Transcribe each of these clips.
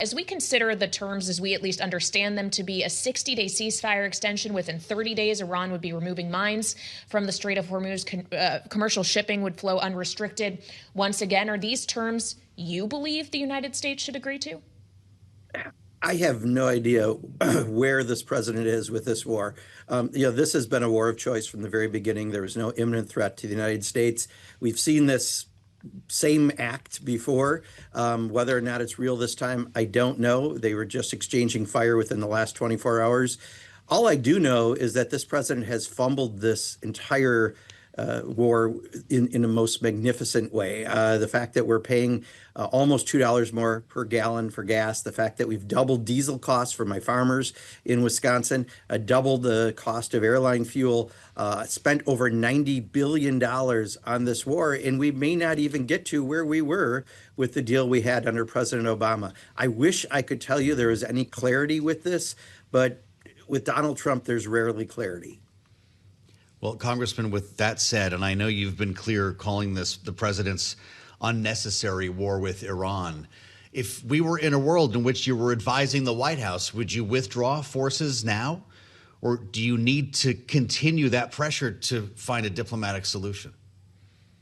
As we consider the terms, as we at least understand them to be a 60-day ceasefire extension, within 30 days, Iran would be removing mines from the Strait of Hormuz. Commercial shipping would flow unrestricted. Once again, are these terms you believe the United States should agree to? I have no idea where this president is with this war. This has been a war of choice from the very beginning. There was no imminent threat to the United States. We've seen this same act before. Whether or not it's real this time, I don't know. They were just exchanging fire within the last 24 hours. All I do know is that this president has fumbled this entire war in the most magnificent way. The fact that we're paying almost $2 more per gallon for gas, the fact that we've doubled diesel costs for my farmers in Wisconsin, doubled the cost of airline fuel, spent over $90 billion on this war, and we may not even get to where we were with the deal we had under President Obama. I wish I could tell you there was any clarity with this, but with Donald Trump, there's rarely clarity. Well, Congressman, with that said, and I know you've been clear calling this the president's unnecessary war with Iran, if we were in a world in which you were advising the White House, would you withdraw forces now? Or do you need to continue that pressure to find a diplomatic solution?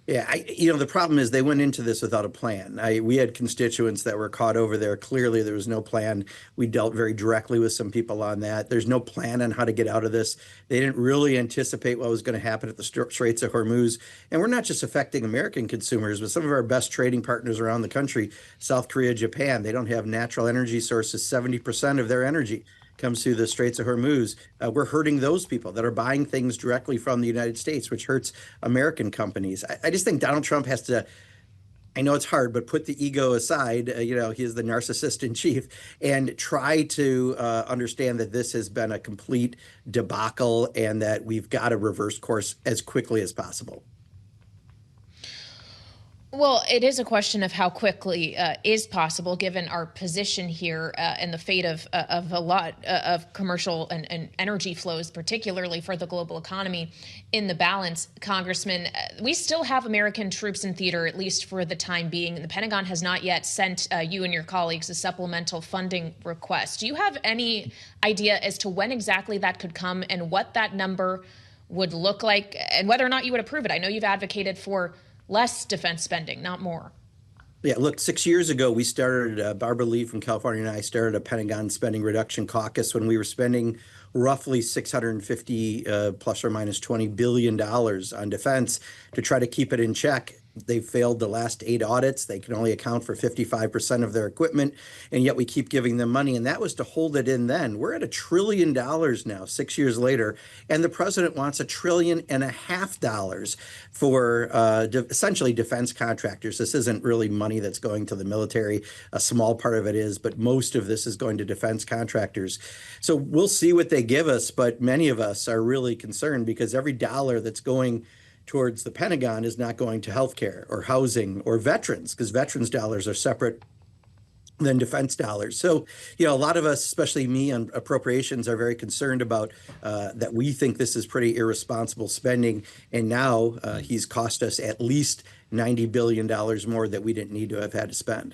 Yeah, the problem is they went into this without a plan. We had constituents that were caught over there. Clearly, there was no plan. We dealt very directly with some people on that. There's no plan on how to get out of this. They didn't really anticipate what was going to happen at the Straits of Hormuz. And we're not just affecting American consumers, but some of our best trading partners around the country, South Korea, Japan, they don't have natural energy sources. 70% of their energy comes through the Straits of Hormuz. We're hurting those people that are buying things directly from the United States, which hurts American companies. I just think Donald Trump has to, I know it's hard, but put the ego aside. He's the narcissist in chief, and try to understand that this has been a complete debacle and that we've got to reverse course as quickly as possible. Well, it is a question of how quickly is possible, given our position here and the fate of a lot of commercial and energy flows, particularly for the global economy in the balance. Congressman, we still have American troops in theater, at least for the time being. The Pentagon has not yet sent you and your colleagues a supplemental funding request. Do you have any idea as to when exactly that could come and what that number would look like and whether or not you would approve it? I know you've advocated for less defense spending, not more. Yeah, look, 6 years ago, we started, Barbara Lee from California and I started a Pentagon spending reduction caucus when we were spending roughly 650 plus or minus $20 billion on defense to try to keep it in check. They've failed the last 8 audits. They can only account for 55% of their equipment, and yet we keep giving them money. And that was to hold it in then. We're at $1 trillion now, 6 years later, and the president wants $1.5 trillion for essentially defense contractors. This isn't really money that's going to the military. A small part of it is, but most of this is going to defense contractors. So we'll see what they give us, but many of us are really concerned because every dollar that's going towards the Pentagon is not going to healthcare or housing or veterans, because veterans dollars are separate than defense dollars. So, a lot of us, especially me on appropriations, are very concerned about that. We think this is pretty irresponsible spending. And now he's cost us at least $90 billion more that we didn't need to have had to spend.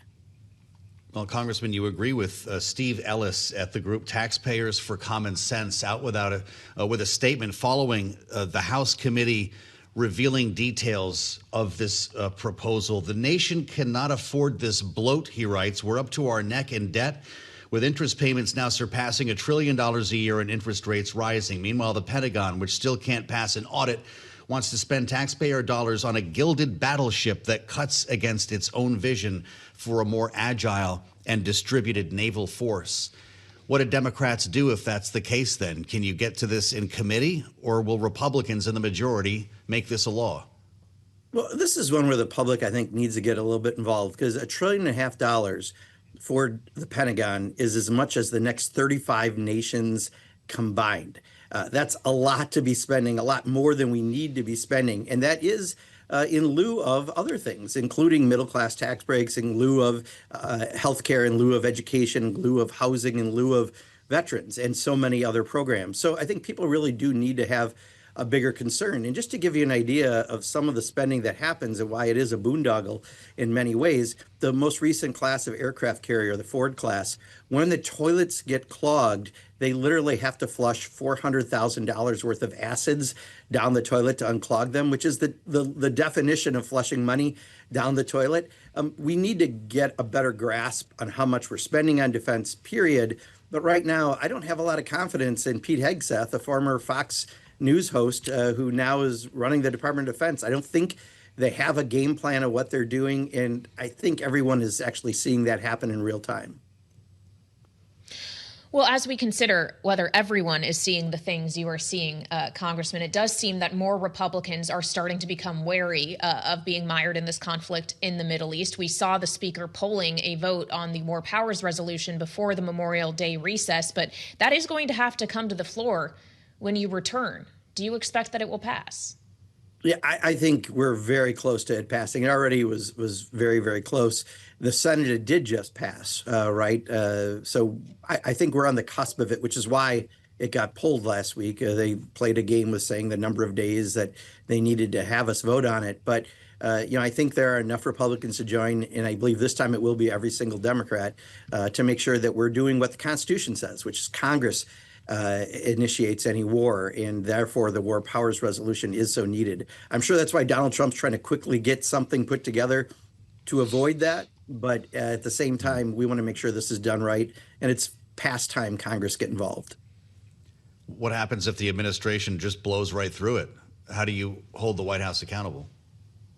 Well, Congressman, you agree with Steve Ellis at the group Taxpayers for Common Sense out with a statement following the House committee revealing details of this proposal. The nation cannot afford this bloat, he writes. We're up to our neck in debt, with interest payments now surpassing $1 trillion a year and interest rates rising. Meanwhile, the Pentagon, which still can't pass an audit, wants to spend taxpayer dollars on a gilded battleship that cuts against its own vision for a more agile and distributed naval force. What do Democrats do if that's the case then? Can you get to this in committee, or will Republicans in the majority make this a law? Well, this is one where the public, I think, needs to get a little bit involved, because $1.5 trillion for the Pentagon is as much as the next 35 nations combined. That's a lot to be spending, a lot more than we need to be spending. And that is in lieu of other things, including middle-class tax breaks, in lieu of healthcare, in lieu of education, in lieu of housing, in lieu of veterans, and so many other programs. So I think people really do need to have a bigger concern. And just to give you an idea of some of the spending that happens and why it is a boondoggle in many ways, the most recent class of aircraft carrier, the Ford class, when the toilets get clogged, they literally have to flush $400,000 worth of acids down the toilet to unclog them, which is the definition of flushing money down the toilet. We need to get a better grasp on how much we're spending on defense, period. But right now, I don't have a lot of confidence in Pete Hegseth, a former Fox News host who now is running the Department of Defense. I don't think they have a game plan of what they're doing, and I think everyone is actually seeing that happen in real time. Well, as we consider whether everyone is seeing the things you are seeing, Congressman, it does seem that more Republicans are starting to become wary of being mired in this conflict in the Middle East. We saw the Speaker polling a vote on the War Powers resolution before the Memorial Day recess, but that is going to have to come to the floor when you return. Do you expect that it will pass? Yeah, I think we're very close to it passing. It already was very, very close. The Senate it did just pass, right? So I think we're on the cusp of it, which is why it got pulled last week. They played a game with saying the number of days that they needed to have us vote on it. But, I think there are enough Republicans to join, and I believe this time it will be every single Democrat, to make sure that we're doing what the Constitution says, which is Congress initiates any war, and therefore the War Powers resolution is so needed. I'm sure that's why Donald Trump's trying to quickly get something put together to avoid that. But at the same time, we want to make sure this is done right, and it's past time Congress get involved. What happens if the administration just blows right through it? How do you hold the White House accountable?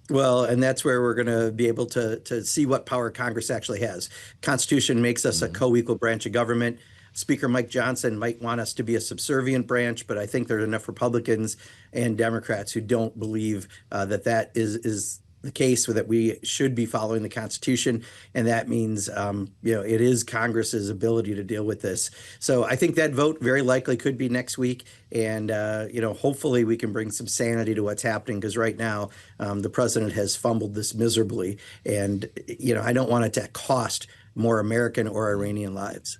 Well, and that's where we're going to be able to see what power Congress actually has. Constitution makes us a co-equal branch of government. Speaker Mike Johnson might want us to be a subservient branch, but I think there are enough Republicans and Democrats who don't believe that is the case, or that we should be following the Constitution. And that means, it is Congress's ability to deal with this. So I think that vote very likely could be next week. And, hopefully we can bring some sanity to what's happening, because right now the president has fumbled this miserably. And, I don't want it to cost more American or Iranian lives.